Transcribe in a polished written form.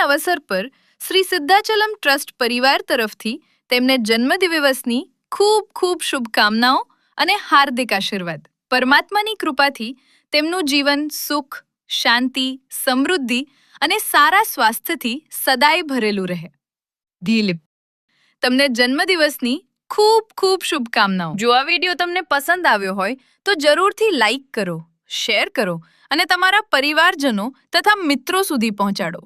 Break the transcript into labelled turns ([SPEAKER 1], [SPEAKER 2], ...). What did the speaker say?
[SPEAKER 1] અવસર પર શ્રી સિદ્ધાચલમ ટ્રસ્ટ પરિવાર તરફથી તેમને જન્મદિવસની ખૂબ ખૂબ શુભકામનાઓ અને હાર્દિક આશીર્વાદ. પરમાત્માની કૃપાથી તેમનું જીવન સુખ, શાંતિ, સમૃદ્ધિ અને સારા સ્વાસ્થ્યથી સદાય ભરેલું રહે. દિલીપ, તમને જન્મદિવસની ખૂબ ખૂબ શુભકામનાઓ. જો આ વિડીયો તમને પસંદ આવ્યો હોય તો જરૂરથી લાઈક કરો, શેર કરો અને તમારા પરિવારજનો તથા મિત્રો સુધી પહોંચાડો.